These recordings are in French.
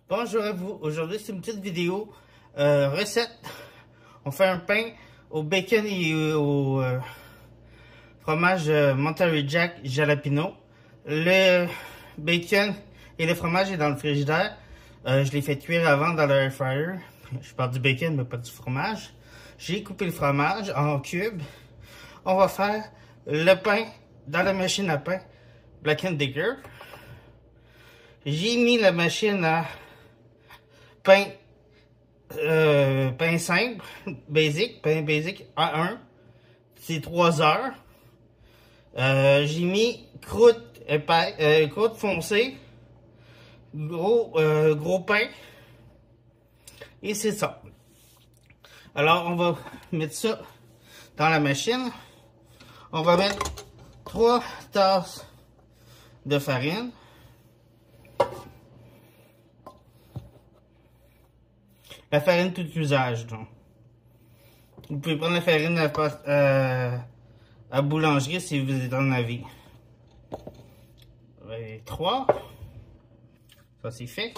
Bonjour à vous, aujourd'hui c'est une petite vidéo recette. On fait un pain au bacon et au fromage Monterey Jack Jalapeno. Le bacon et le fromage est dans le frigidaire. Je l'ai fait cuire avant dans le air fryer. Je parle du bacon mais pas du fromage. J'ai coupé le fromage en cubes. On va faire le pain dans la machine à pain Black & Decker. J'ai mis la machine à pain simple, pain basic A1, c'est 3 heures. J'ai mis croûte foncée, gros pain, et c'est ça. Alors on va mettre ça dans la machine. On va mettre 3 tasses de farine. La farine tout usage, donc. Vous pouvez prendre la farine à boulangerie si vous en avez. 3. Ça c'est fait.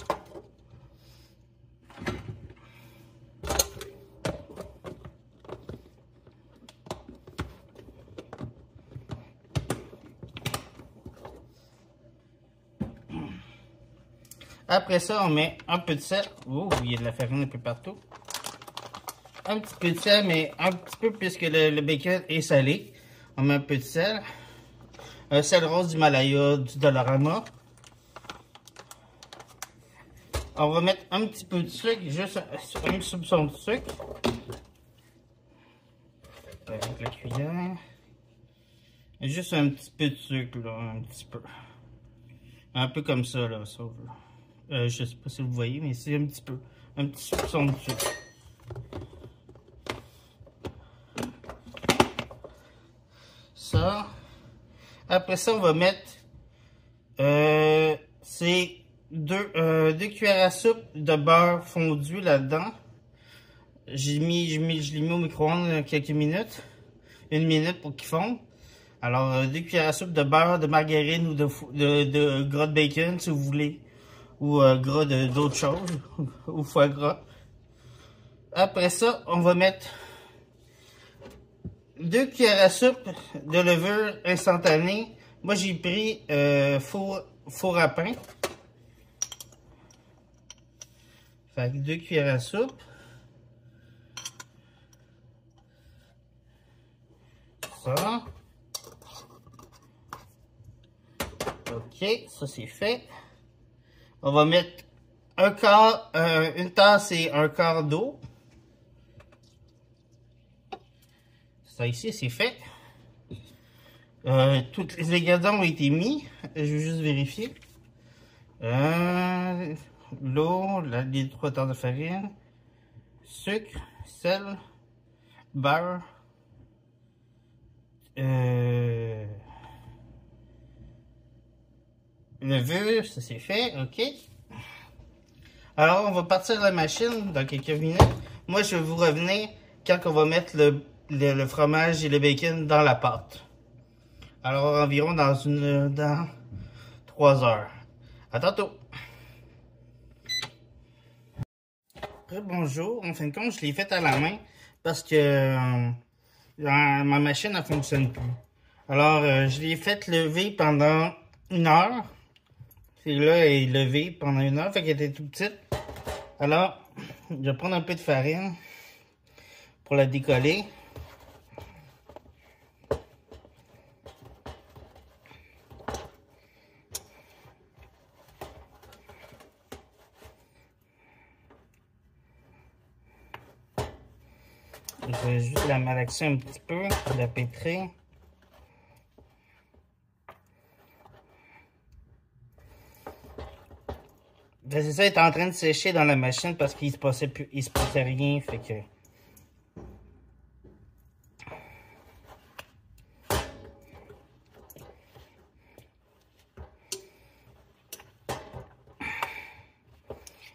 Après ça, on met un peu de sel. Oh, il y a de la farine un peu partout. Un petit peu de sel, mais un petit peu puisque le bacon est salé. On met un peu de sel. Un sel rose du Malaya, du Dollarama. On va mettre un petit peu de sucre, juste un soupçon de sucre. Avec la cuillère. Juste un petit peu de sucre, là, un petit peu. Un peu comme ça, là, ça. Je sais pas si vous voyez, mais c'est un petit peu. Un petit soupçon de sucre. Ça. Après ça, on va mettre c'est 2 cuillères à soupe de beurre fondu là-dedans. Je l'ai mis au micro-ondes quelques minutes. 1 minute pour qu'il fonde. Alors, 2 cuillères à soupe de beurre, de margarine ou de gras de bacon, si vous voulez. Ou gras d'autres choses, ou foie gras. Après ça, on va mettre 2 cuillères à soupe de levure instantanée. Moi, j'ai pris four à pain. Fait que 2 cuillères à soupe. Ça. Ok, ça c'est fait. On va mettre une tasse et un quart d'eau. Ça ici, c'est fait. Tous les ingrédients ont été mis. Je vais juste vérifier. L'eau, les 3 tasses de farine, sucre, sel, beurre, levure, ça c'est fait, ok. Alors, on va partir de la machine dans quelques minutes. Moi, je vais vous revenir quand on va mettre le fromage et le bacon dans la pâte. Alors, environ dans 3 heures. À tantôt. Bonjour. En fin de compte, je l'ai fait à la main parce que ma machine ne fonctionne plus. Alors, je l'ai fait lever pendant 1 heure. C'est là, elle est levée pendant 1 heure, fait qu'elle était tout petite. Alors, je vais prendre un peu de farine pour la décoller. Je vais juste la malaxer un petit peu pour la pétrir. C'est ça, il est en train de sécher dans la machine parce qu'il se passait rien, fait que.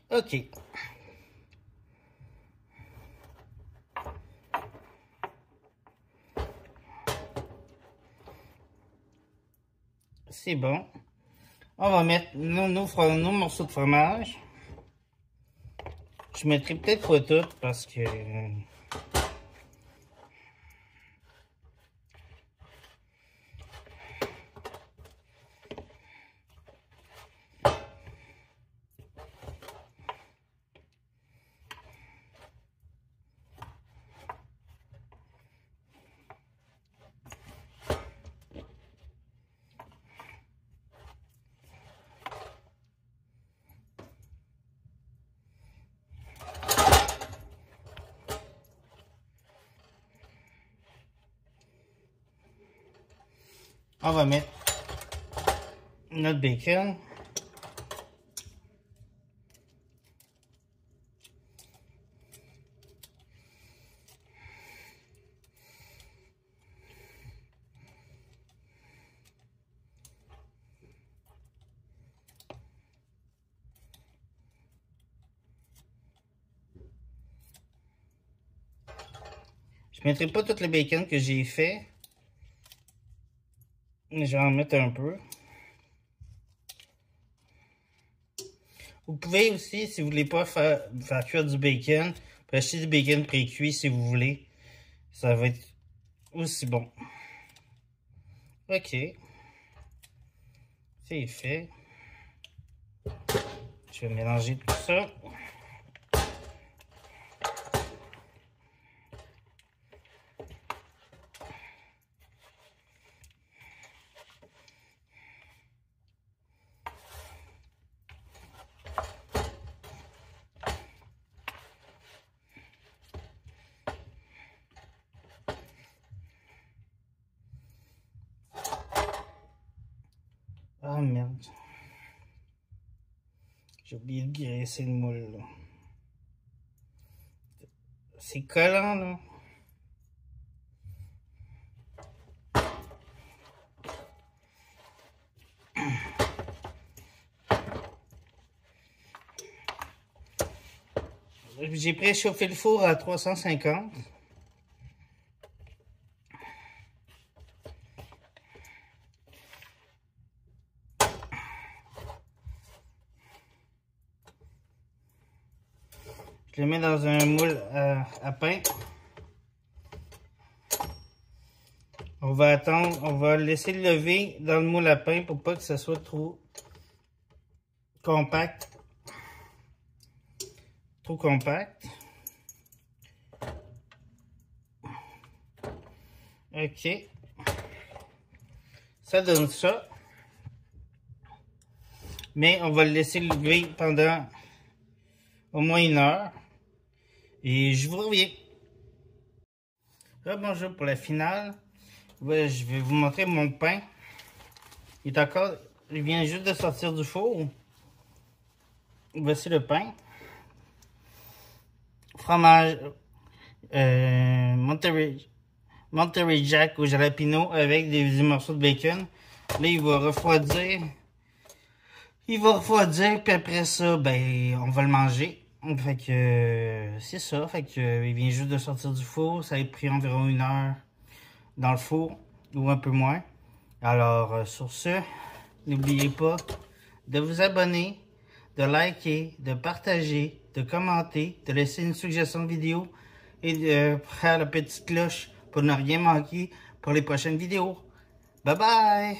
Ok. C'est bon. On va mettre nos morceaux de fromage. Je mettrai peut-être pas tout parce que... On va mettre notre bacon. Je ne mettrai pas tout le bacon que j'ai fait. Mais je vais en mettre un peu. Vous pouvez aussi, si vous voulez pas faire cuire du bacon, vous pouvez acheter du bacon pré-cuit si vous voulez. Ça va être aussi bon. Ok. C'est fait. Je vais mélanger tout ça. Ah merde. J'ai oublié de graisser le moule là. C'est collant là. J'ai préchauffé le four à 350. Je le mets dans un moule à pain. On va attendre, on va laisser lever dans le moule à pain pour pas que ça soit trop compact. Trop compact. Ok. Ça donne ça. Mais on va le laisser lever pendant au moins 1 heure. Et je vous reviens. Bonjour pour la finale. Ouais, je vais vous montrer mon pain. Il vient juste de sortir du four. Voici le pain. Fromage Monterey Jack au jalapeno avec des morceaux de bacon. Là, il va refroidir. Il va refroidir, puis après ça, ben, on va le manger. Fait que c'est ça. Fait que il vient juste de sortir du four. Ça a pris environ 1 heure dans le four, ou un peu moins. Alors, sur ce, n'oubliez pas de vous abonner, de liker, de partager, de commenter, de laisser une suggestion de vidéo et de faire la petite cloche pour ne rien manquer pour les prochaines vidéos. Bye bye!